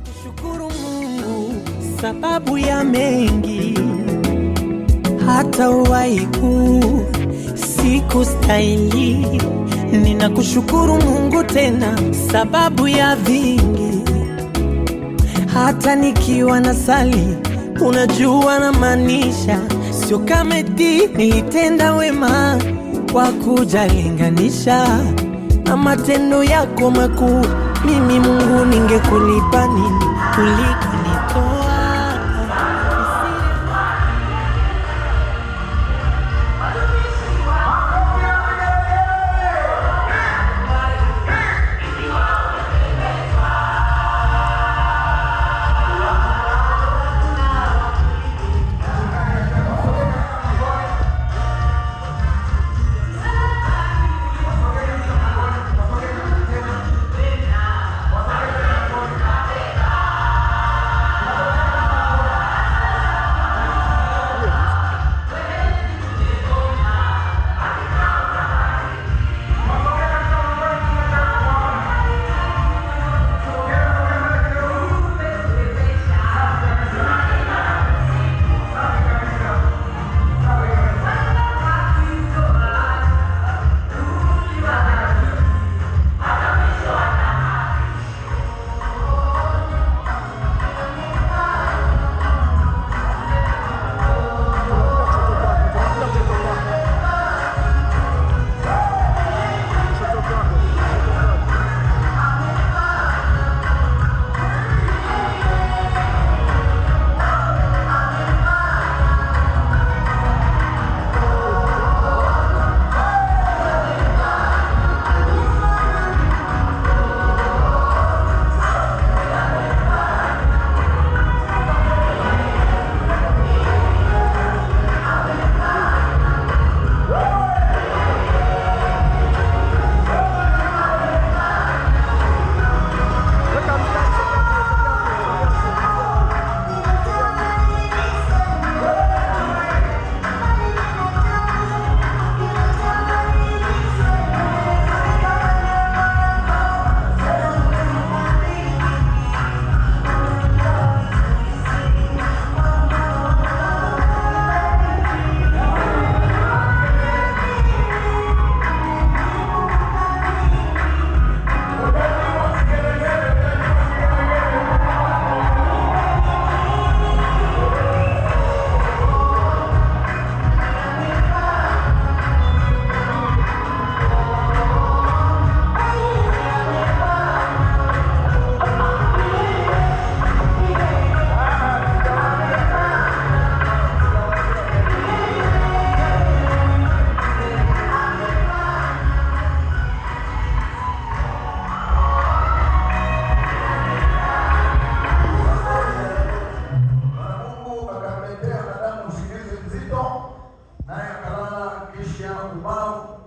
Ninakushukuru Mungu sababu ya mengi, hata uwaiku siku stahili. Ninakushukuru Mungu tena sababu ya vingi, hata nikiwa na sali, unajua na maanisha. Sio kama eti nilitenda wema kwa kujalinganisha na matendo yako makuu. Mimi Mungu ningekulipa nini ulikonitoa?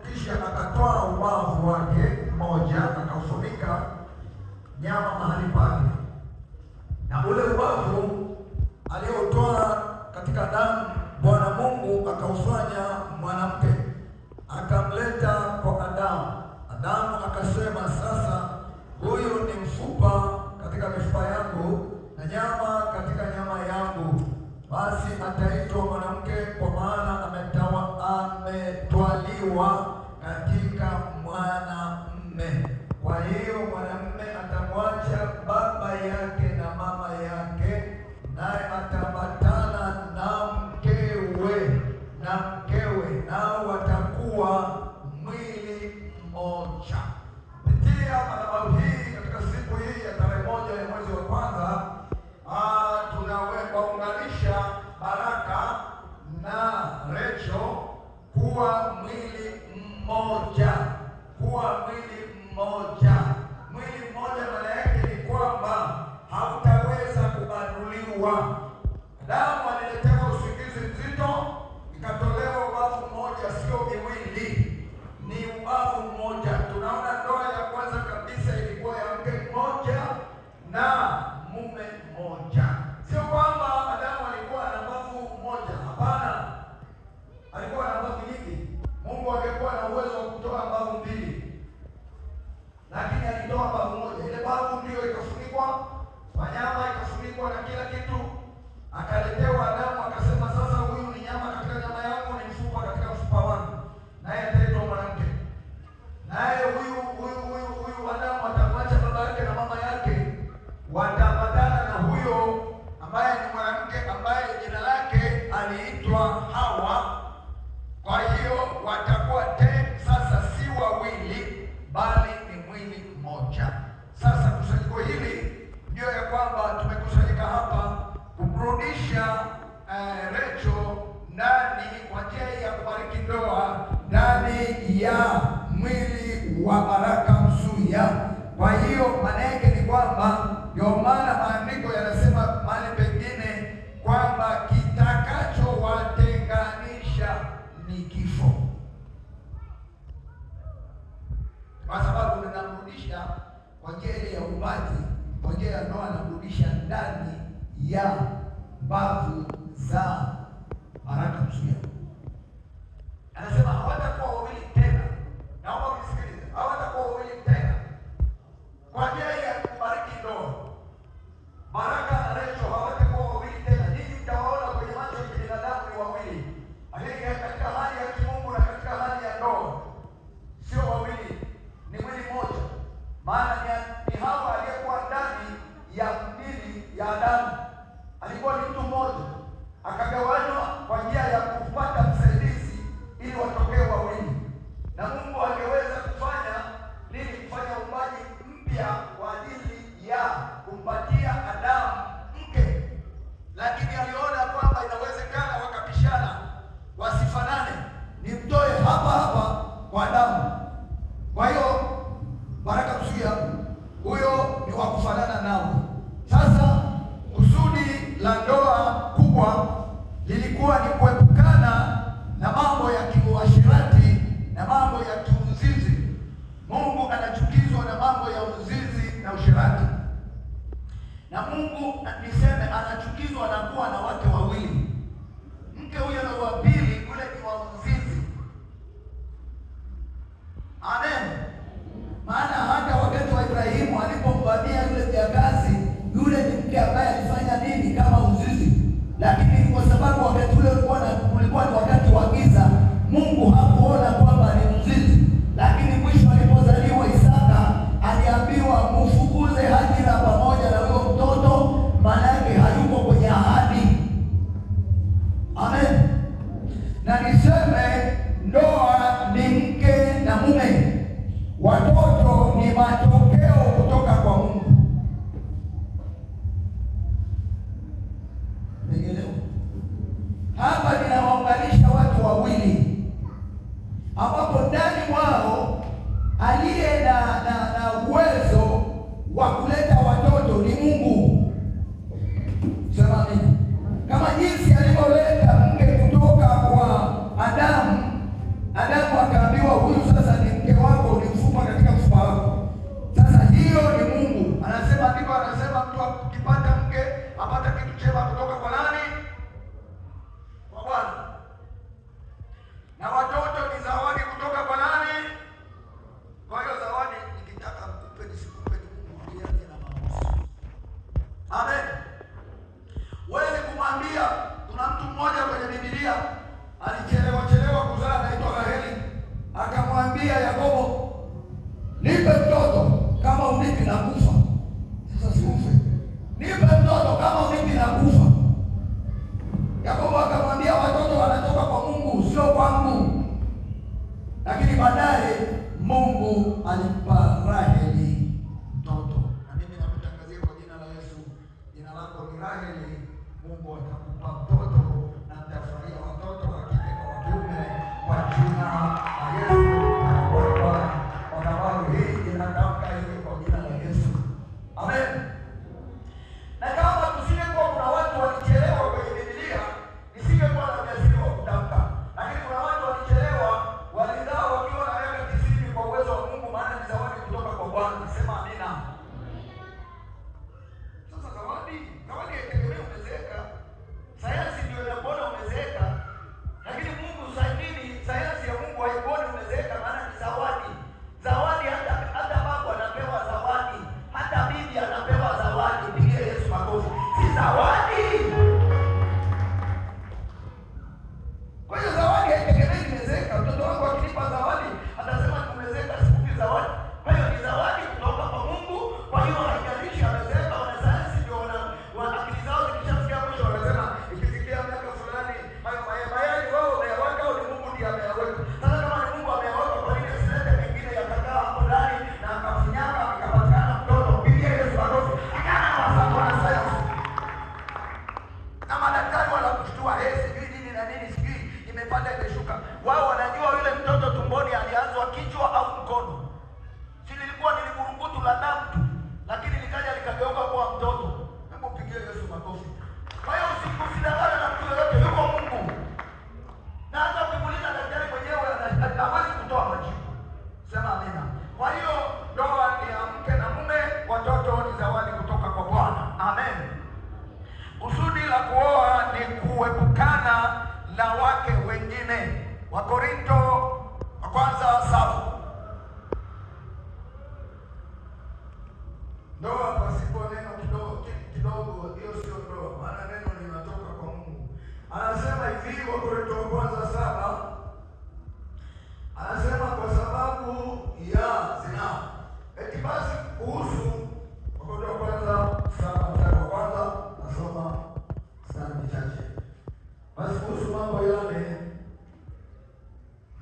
Kisha akatoa ubavu wake mmoja akaufunika nyama mahali pake, na ule ubavu aliotoa katika damu, Bwana Mungu akaufanya mwanamke, akamleta kwa Adamu. Adamu akasema, sasa huyu ni mfupa katika mifupa yangu na nyama katika nyama yangu, basi ataitwa mwanamke, kwa maana ametwaliwa katika mwanamume. Kwa hiyo mwanamume atamwacha baba yake na mama yake, naye ataambatana na mkewe, nao watakuwa mwili mmoja. Kupitia madhabahu hii katika siku hii ya maana maandiko yanasema mahali pengine kwamba kitakachowatenganisha ni kifo, kwa sababu ninamrudisha kwa njia ile ya uumbaji, kwa njia ya ndoa, anamrudisha ndani ya mbavu za Baraka Msuya. Anasema hawatakuwa wawili tena. Naomba mnisikilize, hawatakuwa wawili tena kwa njia ya kubariki ndoa. Baraka na Rachel hawatakuwa wawili tena. Ninyi mtawaona kwenye macho ya binadamu ni wawili, lakini katika hali ya kimungu na katika hali ya ndoa sio wawili, ni mwili mmoja. Maana ni Hawa aliyekuwa ndani ya mwili ya Adamu, alikuwa ni mtu mmoja, akagawanywa kwa njia ya kupata msaidizi ili watokee wawili. Na Mungu angeweza kufanya nini? Kufanya uumbaji mpya kwa ajili ya kumpatia Adamu mke, lakini aliona kwamba inawezekana wakapishana, wasifanane, nimtoe hapa hapa kwa Adamu. Kwa hiyo Baraka Msuya huyo ni wa kufanana nao. Sasa kusudi la ndoa kubwa lilikuwa ni kuepukana na mambo ya kiuasherati na mambo ya kiuzinzi. Mungu anachukizwa na mambo ya uzinzi na usherati, na Mungu niseme anachukizwa na kuwa na wake wawili. Mke huyo na wa pili yule ni wa uzinzi. Amen. Maana hata wakati wa Ibrahimu alipomvamia yule mjakazi, yule ni mke ambaye alifanya nini? Kama uzinzi. Lakini kwa sababu wakati ule ulikuwa ni wakati wa giza, Mungu hakuona kwamba ni mzinzi. Lakini mwisho alipozaliwa Isaka, aliambiwa mfukuze Hajira pamoja na huyo mtoto, maana yake hayuko kwenye ahadi. Amen. Na niseme ndoa ni mke na mume, watoto ni matokeo kutoka kwa Mungu. Hapa ninawaunganisha watu wawili ambapo ndani mwao aliye na uwezo wa kuleta watoto ni Mungu. Sema amina. Kama jinsi alivyoleta mke kutoka kwa Adamu, Adamu akaambiwa huyu sasa ni mke wako, ni mfupa katika mfupa wako. Sasa hiyo ni Mungu. Anasema ndiko, anasema mtu akipata mke apata kitu chema kutoka kwa nani? Kwa Bwana. Na watoto ni zawadi kutoka kwa nani? Kwa hiyo zawadi nikitaka mkupe nisikupe, ni Mungu ndiye na maamuzi. Amen. Wewe kumwambia, kuna mtu mmoja kwenye Biblia alichelewa kuzaa, anaitwa Raheli. Akamwambia Yakobo, nipe mtoto kama unipi na kufa. Sasa siufe, nipe mtoto kama unipi na kufa. Yakobo akamwambia watoto wanatoka kwa Mungu, sio kwangu. Lakini baadaye Mungu alimpa Raheli mtoto. Na mimi nakutangazia kwa jina la Yesu, jina lako ni Raheli. Mungu atakupa mtoto na mtafurahia watoto wa kike na wa kiume kwa jina la Yesu. Kwa sababu hii inatamka hivi kwa jina la Yesu. Amen. Na kama tusingekuwa kuna watu walichelewa kwenye Biblia, nisingekuwa na ujasiri wa kutamka. Lakini kuna watu walichelewa, walizaa wakiwa na miaka 90 kwa uwezo wa Mungu, maana ni zawadi kutoka kwa Bwana. Sema amina. Sasa zawadi haitegemei umezeeka. Sayansi Wakorintho wa kwanza 7 anasema kwa sababu ya zinaa. Eti basi kuhusu Wakorintho wa kwanza 7 mstari wa kwanza nasoma mstari mchache. Basi kuhusu mambo yale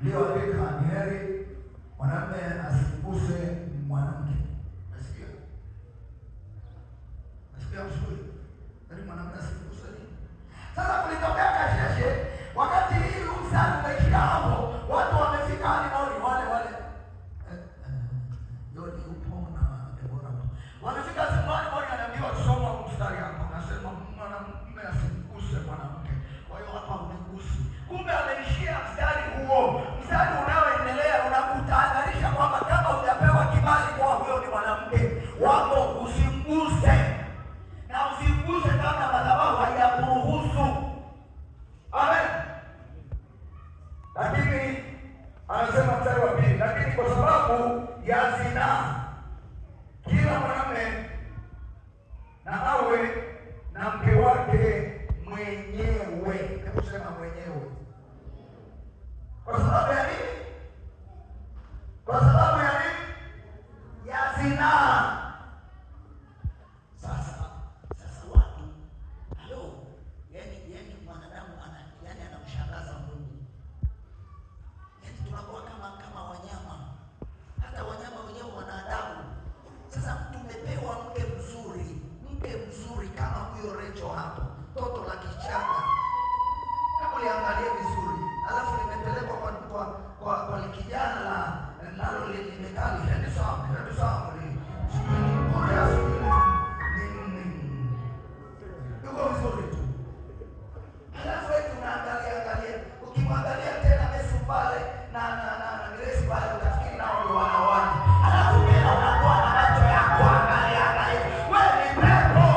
niliyoandika, ni heri mwanamume asimguse mwanamke. Nasikia mzuri. Yaani mwanamume asimguse nini? Sasa kulitokea kasheshe wakati hii mstari umeishia hapo, watu wamefika hadi maoni wale Yoni upo na Debora. Wamefika simani maoni anaambiwa tusome mstari hapo. Anasema mwanamume asimguse mwanamke. Kwa hiyo hapa umegusi. Kumbe ameishia mstari huo. Mstari unaoendelea unakutahadharisha kwamba kama hujapewa kibali kwa huyo ni mwanamke wako, usimguse. Na usimguse kama madhabahu haijakuruhusu. Amen. Lakini anasema mstari wa pili, lakini kwa sababu ya zinaa kila mwanamume na awe na mke wake mwenyewe. Hebu sema mwenyewe. Kwa sababu ya nini? Kwa sababu ya nini? Ya zinaa. Sasa watu yani mwanadamu anamshangaza Mungu. Yani tunakuwa kama wanyama. Hata wanyama wenyewe wana adabu. Sasa tumepewa mke mzuri kama huyo Recho hapo, toto la kichanga. Kama uliangalia vizuri, alafu limepelekwa kwa kijana nalo limekali hadi sawa yuko vizuri tu. Alafu wetu unaangalia, ukimwangalia tena Yesu pale na Grace pale, utafikiri nao ndio wanawake. Alafu tena unakuwa na macho yako angalia. Wewe ni pepo.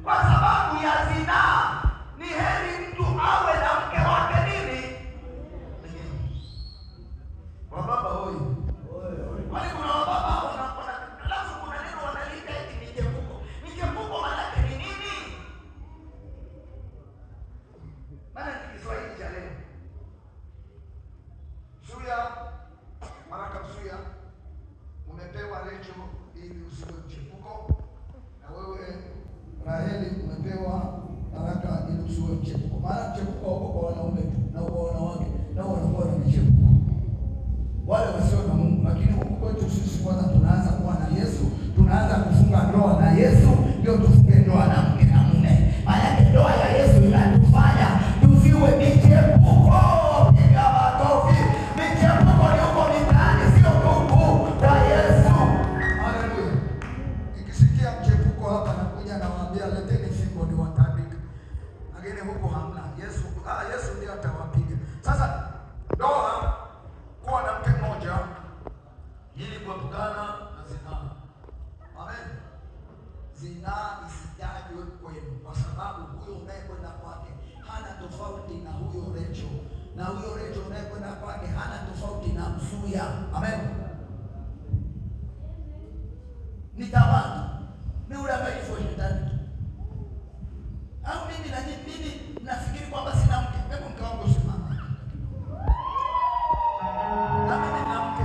Kwa sababu ya zinaa, ni heri mtu awe na mke wake nini? Wababa huyu. Wale kuna wababa alafu kuna neno wanaliita eti michepuko. Michepuko maana yake ni nini? Maana ni Kiswahili cha leo. Suya, Baraka Suya, umepewa Recho ili usiwe mchepuko, na wewe Raheli umepewa Baraka ili usiwe mchepuko. Maana mchepuko wako kwa wanaume na kwa wanawake, na wanakuwa na michepuko wale wasio na Mungu. Lakini huku kwetu sisi kwanza tunaanza kuwa na Yesu, tunaanza kufunga ndoa na Yesu, ndio tufunge ndoa na mke na mume. Maana ndoa ya Yesu inatufanya tusiwe michepuko. Piga makofi. Michepuko ni huko mitaani, sio Mungu kwa Yesu. Haleluya. Nikisikia mchepuko hapa nakuja nawaambia leteni fimbo ni watandika. Lakini huko hamna. Yesu ndiye atawapiga. Sasa ndoa kuwa na mke mmoja ili kuepukana na zinaa. Amen. Zinaa isitajwe kwenu, kwa sababu huyo unayekwenda kwake hana tofauti na huyo Recho, na huyo Recho unayekwenda kwake hana tofauti na Msuya. Amen. Ni tamaa, ni udanganyifu wa shetani. Au mimi nafikiri kwamba sina mke. Hebu mke wangu simama. Na mimi nina mke.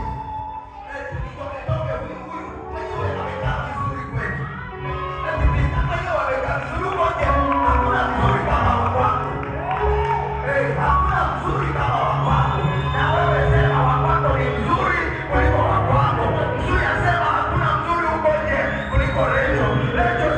Nitoke huyu mwenyewe amekaa vizuri kweli. Mwenyewe amekaa vizuri kwake. Hakuna mzuri kama wa kwako. Hakuna mzuri kama wa kwako. Na wewe sema wa kwako ni mzuri kuliko wa kwako. Mzuri asema hakuna mzuri uko nje kuliko Recho. Recho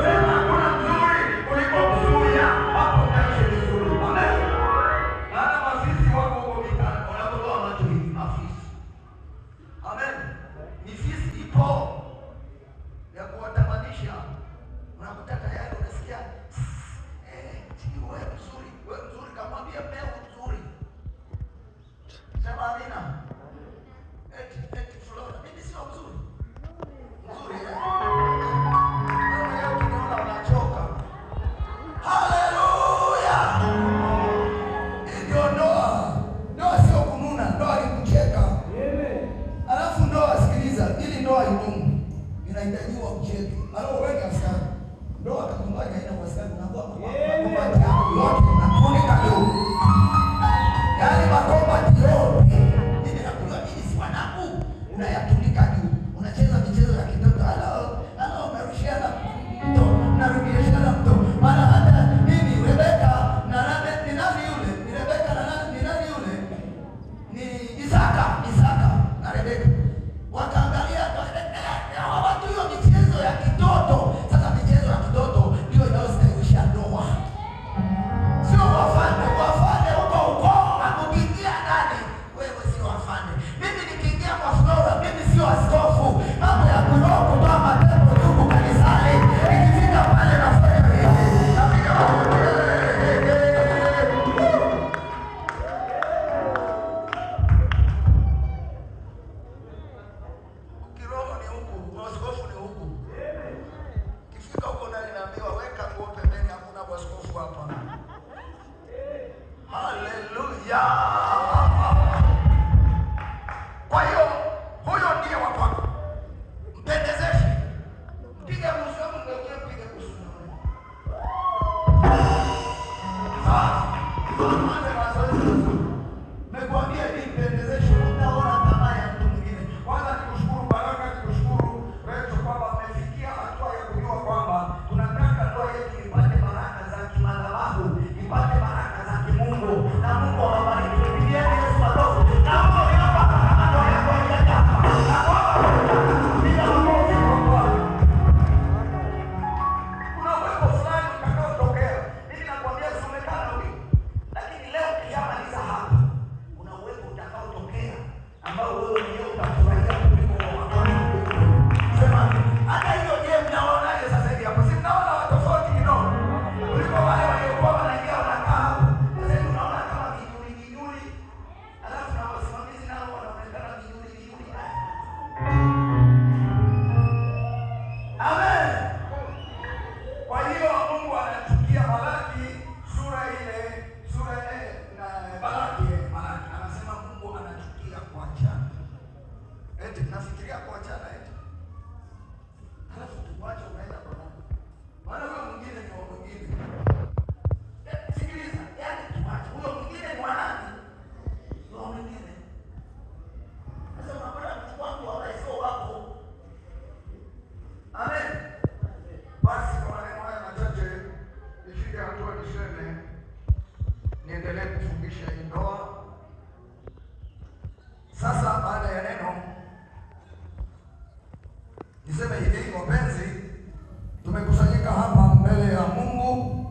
tumekusanyika hapa mbele ya Mungu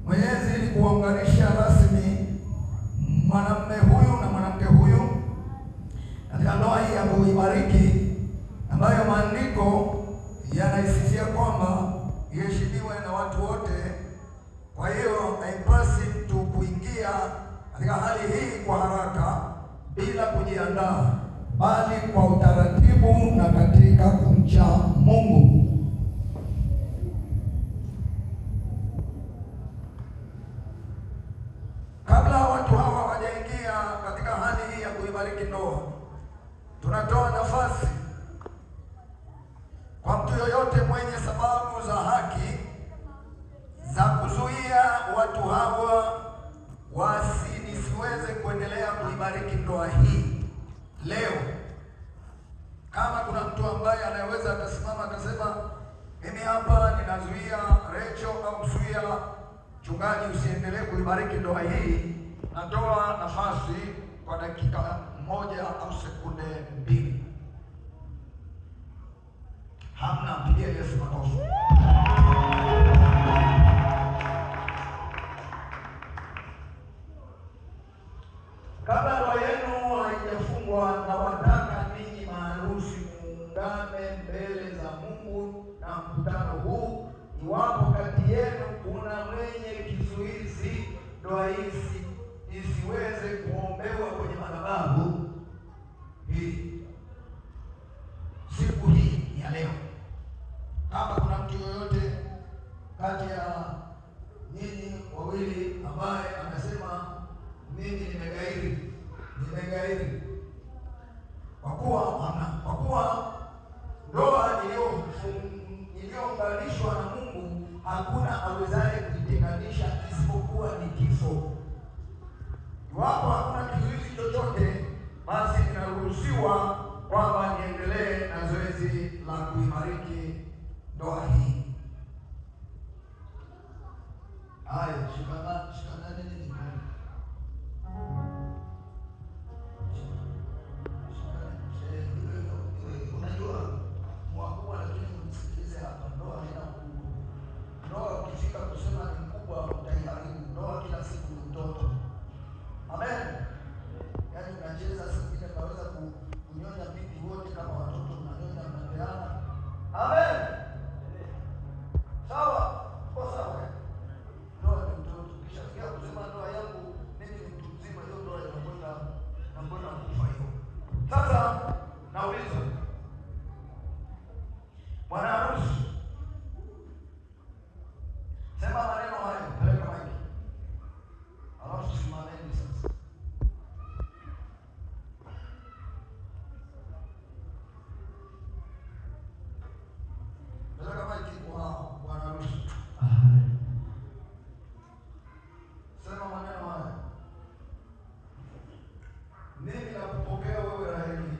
Mwenyezi ili kuunganisha rasmi mwanamume huyu na mwanamke huyu katika ndoa hii ya kuibariki, ambayo maandiko yanaisifia kwamba iheshimiwe na watu wote. Kwa hiyo haipasi mtu kuingia katika hali hii kwa haraka bila kujiandaa, bali kwa utaratibu na katika kumcha Mungu. Kabla watu hawa hawajaingia katika hali hii ya kuibariki ndoa, tunatoa nafasi kwa mtu yoyote mwenye sababu za haki za kuzuia watu hawa nisiweze kuendelea kuibariki ndoa hii leo. Kama kuna mtu ambaye anaweza akasimama akasema, mimi hapa ninazuia Recho au kuzuia mchungaji usiendelee kuibariki ndoa hii, natoa nafasi kwa dakika 1 au sekunde 2. Hamna, mpigie Yesu makofi. Kabla ndoa yenu haijafungwa, na wataka ninyi maharusi muungane mbele za Mungu na mkutano huu. Iwapo kati yenu kuna mwenye kizuizi, ndoa hii isiweze kuombewa kwenye madhabahu hii siku hii ya leo. Kama kuna mtu yoyote kati ya nyinyi wawili ambaye anasema mimi nimegairi, kwa kuwa ndoa iliyounganishwa na Mungu hakuna awezaye kuitenganisha isipokuwa ni kifo. Iwapo hakuna kizuizi chochote, basi ninaruhusiwa kwamba niendelee na zoezi la kuibariki ndoa hii. Haya, shikanani nini? Unajua mkubwa, lakini msikilize hapa. Ndoa haina ukubwa. Ndoa ukifika kusema ni mkubwa utaiharibu. Ndoa kila siku ni mtoto. Amen. Yaani unacheza siku ile unaweza kunyonya bibi wote kama watoto, mnanyonya mnapeana. Amen. Sawa? Kwa sawa. Ndoa ni mtoto. Kisha fikia kusema ndoa yangu mimi ni mtu mzima, hiyo ndoa inakwenda kufa hiyo. Sasa nauliza, bwana harusi, sema maneno haya, peleka maiki. Alafu simameni sasa. Peleka maiki kwa bwana harusi. Sema maneno haya. Mimi nakupokea wewe Raheli.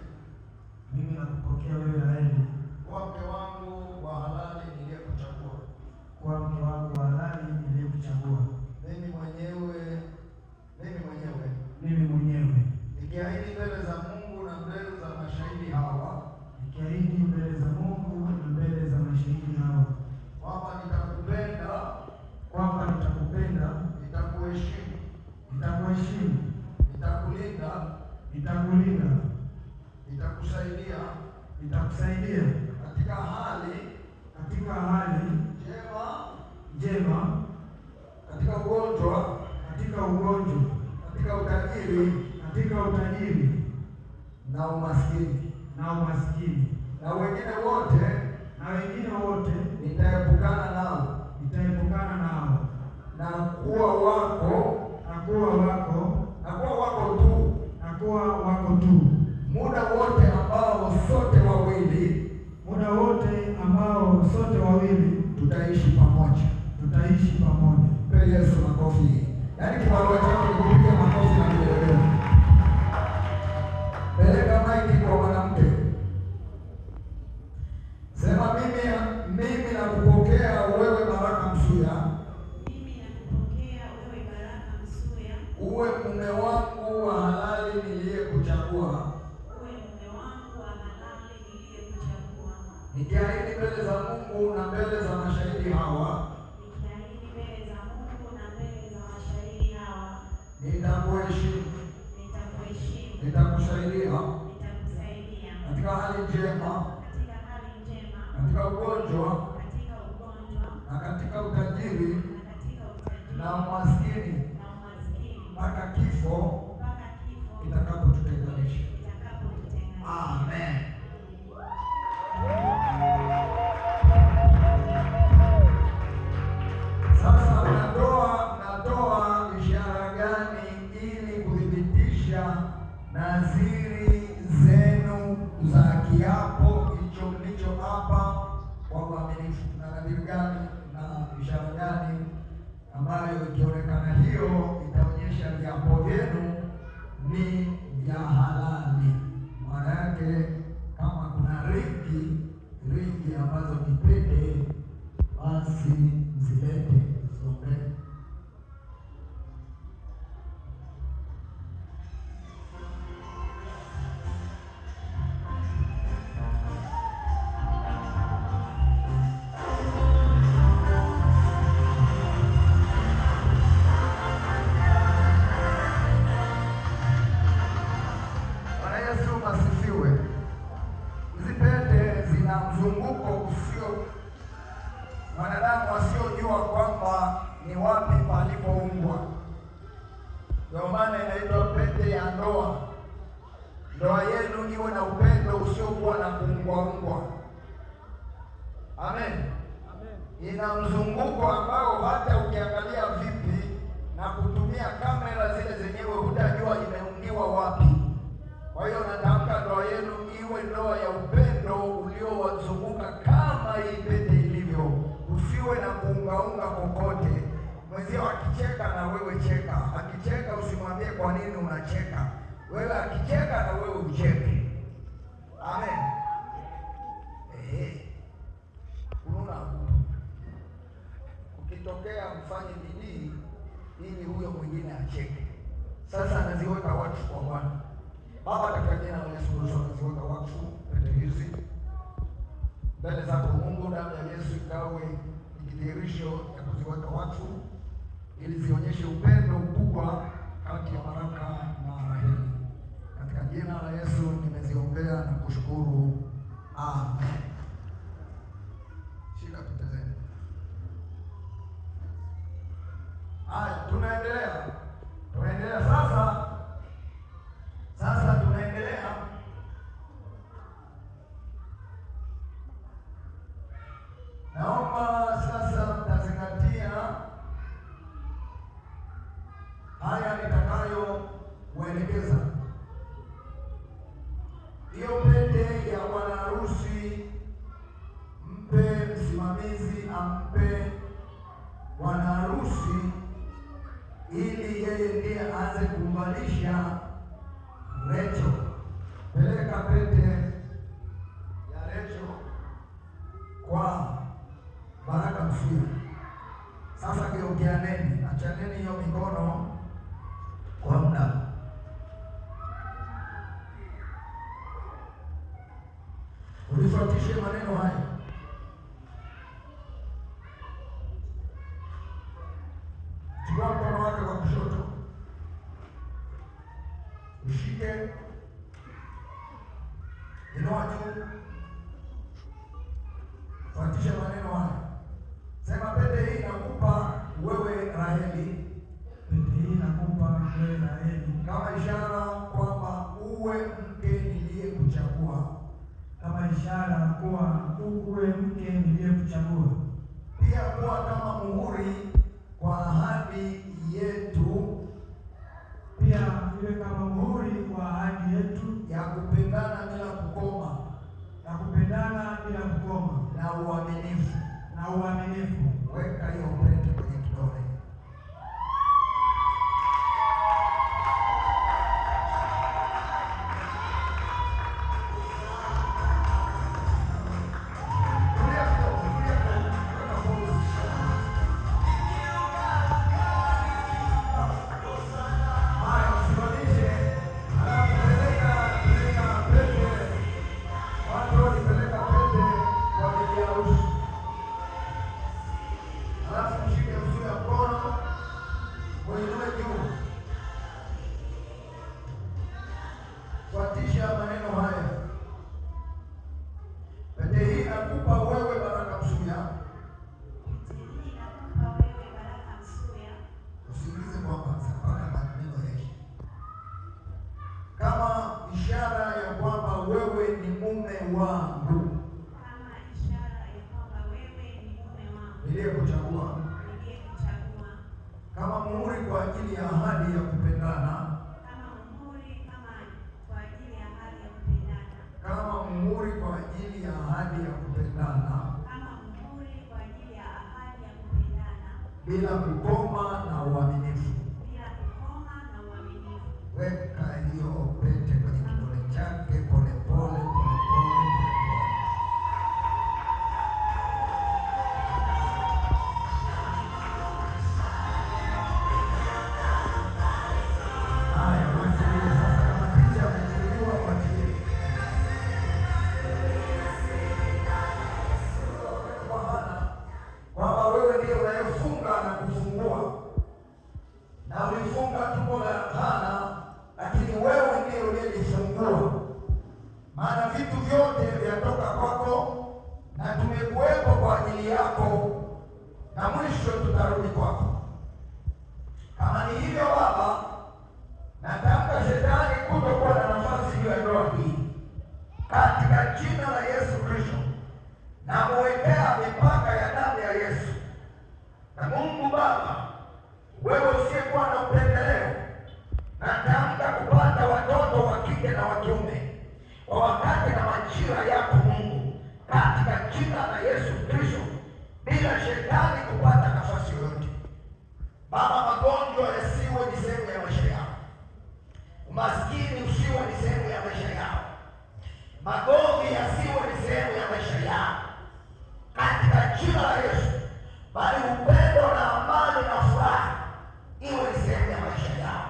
Mimi nakupokea wewe Raheli, kwa mke wangu wa halali niliyekuchagua. kwa mke wangu wa halali niliyekuchagua. Mimi mwenyewe nikiahidi mbele za Mungu na mbele za mashahidi hawa, nikiahidi mbele za Mungu na mbele za mashahidi hawa, kwamba nitakupenda, nitakuheshimu, nitakulinda, nitakusaidia katika hali njema, katika ugonjwa, katika utajiri na umaskini, na wengine wote nitaepukana nao, na kuwa wako tu, muda wote ambao sote wawili tutaishi pamoja. Pe Yesu makofi. Yaani kibarua chako ni kupiga makofi na kelele. Peleka maiki kwa mwanamke. Sema mimi nakupokea mbele za mashahidi hawa, nikiahidi mbele za Mungu na mbele za mashahidi hawa, nitakuheshimu, nitakusaidia katika hali njema, katika ugonjwa na katika utajiri na umaskini, mpaka kifo kitakapotutenganisha. Amen. Sasa natoa ishara gani ili kuthibitisha nadhiri zenu za kiapo hicho mlicho hapa kwa uaminifu? Na nadhiri gani na ishara gani ambayo ikionekana hiyo itaonyesha viapo vyenu ni vya halali? Maana yake kama kuna ringi ambazo ni pete, basi zilete zombe. Mzunguko usio wanadamu wasiojua kwamba ni wapi palipoumbwa. Ndio maana inaitwa pete ya ndoa. Ndoa yenu iwe na upendo usiokuwa na kuungwaungwa. Amen. Ina mzunguko ambao hata ukiangalia vipi na kutumia kamera zile zenyewe hutajua imeungiwa wapi. Kwa hiyo natamka ndoa yenu iwe ndoa ya upendo uliowazunguka kama hii pete ilivyo. Usiwe na kuungaunga kokote. Mwenzio akicheka na wewe cheka. Akicheka usimwambie kwa nini unacheka. Wewe akicheka na wewe ucheke. Amen. Unaona, ukitokea mfanye bidii ili huyo mwingine acheke. Sasa anaziweka watu kwa Bwana. Baba, katika jina la Yesu Kristo naziweka wakfu pete hizi mbele zako Mungu. Damu ya Yesu ikawe kidhihirisho ya kuziweka wakfu ili zionyeshe upendo mkubwa kati ya Baraka na Raheli. Katika jina la Yesu nimeziombea na kushukuru. Amen. Shika pete zenu. Haya, tunaendelea sasa tunaendelea. Naomba sasa mtazingatia haya nitakayowaelekeza. Hiyo pete ya bwana harusi, mpe msimamizi, ampe bwana harusi ili yeye ndiye aanze kumvalisha Recho. Peleka pete ya Recho kwa Baraka Msuya. Sasa geukianeni, achaneni hiyo mikono kwa muda. Ulifuatishe maneno haya. Chukua mkono wake wa kushoto, ushike, inua juu, fuatisha maneno haya. Sema, pete hii nakupa wewe Raheli. Pete hii nakupa wewe Raheli, kama ishara kwamba uwe mke niliyekuchagua. Kama ishara kuwa uwe mke niliyekuchagua. Pia kuwa kama muhuri kwa ahadi yetu. Pia iwe kama muhuri kwa ahadi yetu ya kupendana bila kukoma. Na kupendana bila kukoma. Na uaminifu. Na uaminifu. Weka hiyo pete kwenye kidole. wangu, kama ishara ya kwamba wewe ni mume wangu niliyekuchagua, kama muhuri kwa ajili ya ahadi ya kupendana, kama muhuri kwa ajili ya ahadi ya kupendana, kama muhuri kwa ajili ya ahadi ya kupendana, kama muhuri kwa ajili ya ahadi ya kupendana, bila kukoma na uaminifu. bila kukoma na uaminifu. Weka hiyo pete kwenye kidole chake pole pole pole pole. Haya, mwachilie sasa, kama picha amechukuliwa, mwachilie. Kwamba wewe ndiye unayefunga na kufungua, na ulifunga tumbo la Hana, lakini wewe ndiye uliyejifungua, maana vitu vyote vyatoka kwako na tumekuwepo kwa ajili yako, na mwisho tutarudi kwako. Kama ni hivyo Baba, natamka shetani kutokuwa na nafasi juu ya ndoa hii katika jina la Yesu Kristo, na muwekea mipaka ya damu ya Yesu. Na Mungu Baba, wewe usiyekuwa na upendeleo, natamka kupata watoto wa kike na wa kiume kwa wakati na majira yako Mungu, katika jina la Yesu Kristo, bila shetani kupata nafasi yoyote. Baba, magonjwa yasiwe ni sehemu ya maisha yao, umaskini usiwe ni sehemu ya maisha yao, magovi yasiwe ni sehemu ya maisha yao, katika jina la Yesu, bali upendo na amani na furaha iwe ni sehemu ya maisha yao,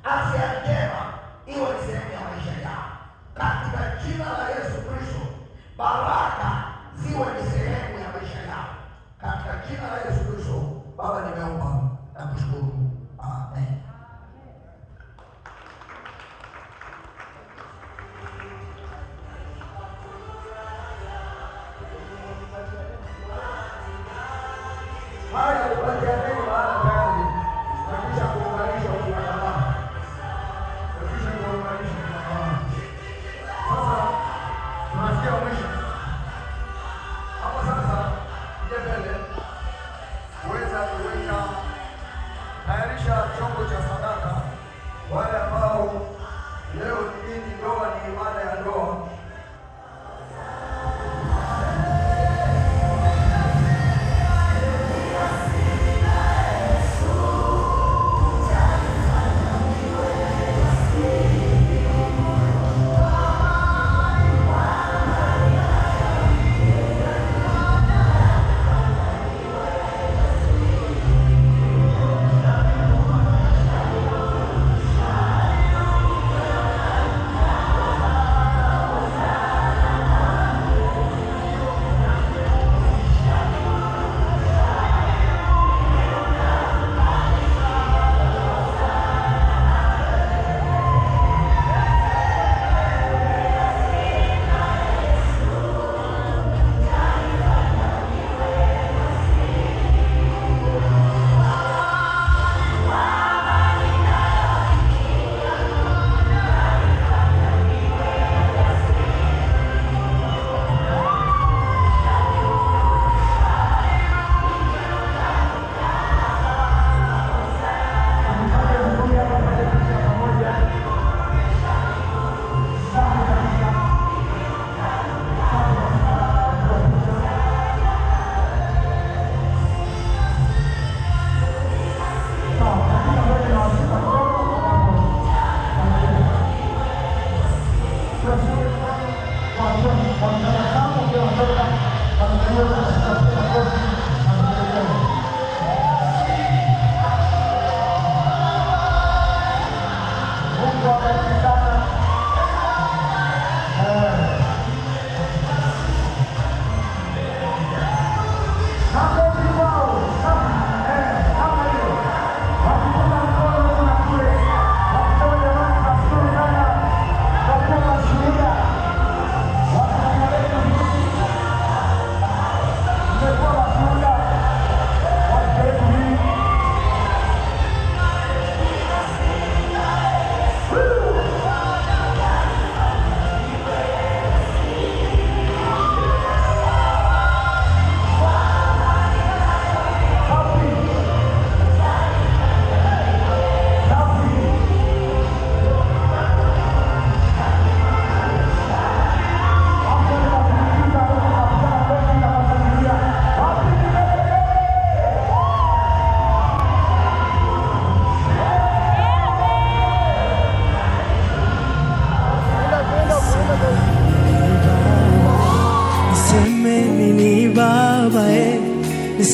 afya njema iwe ni sehemu ya maisha yao, katika jina la Yesu Kristo. Baraka ziwe ni sehemu ya maisha yao, katika jina la Yesu Kristo. Baba, nimeomba na kushukuru, amen. Haya, tupatianeni maana tayari nakisha kuunganishwa kwa jamaa, nakisha kuunganishwa kwa jamaa. Sasa tunasikia mwisho hapo. Sasa je, mbele uweza kuweka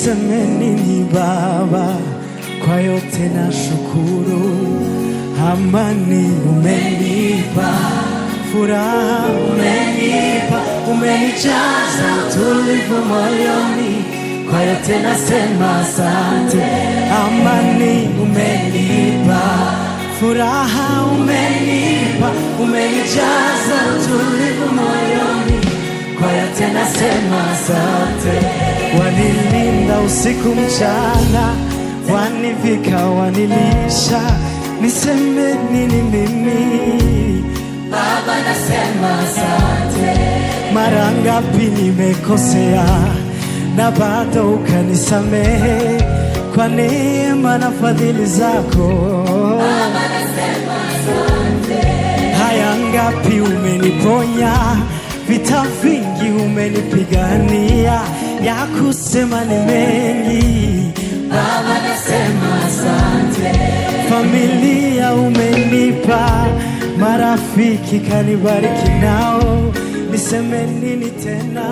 niseme nini Baba, kwa yote na shukuru. Amani umenipa, furaha umenipa, umenijaza utulivu moyoni, kwa yote nasema asante. Amani umenipa, furaha umenipa, umenijaza utulivu moyoni, kwa yote nasema asante. Wanilinda usiku mchana, wanivika wanilisha, niseme nini mimi Baba, nasema asante. Mara ngapi nimekosea na bado ukanisamehe, kwa neema na fadhili zako Baba, nasema asante. Haya ngapi umeniponya, vita vingi umenipigania, ya kusema ni mengi Baba, nasema asante. Familia umenipa, marafiki kanibariki nao, niseme nini tena?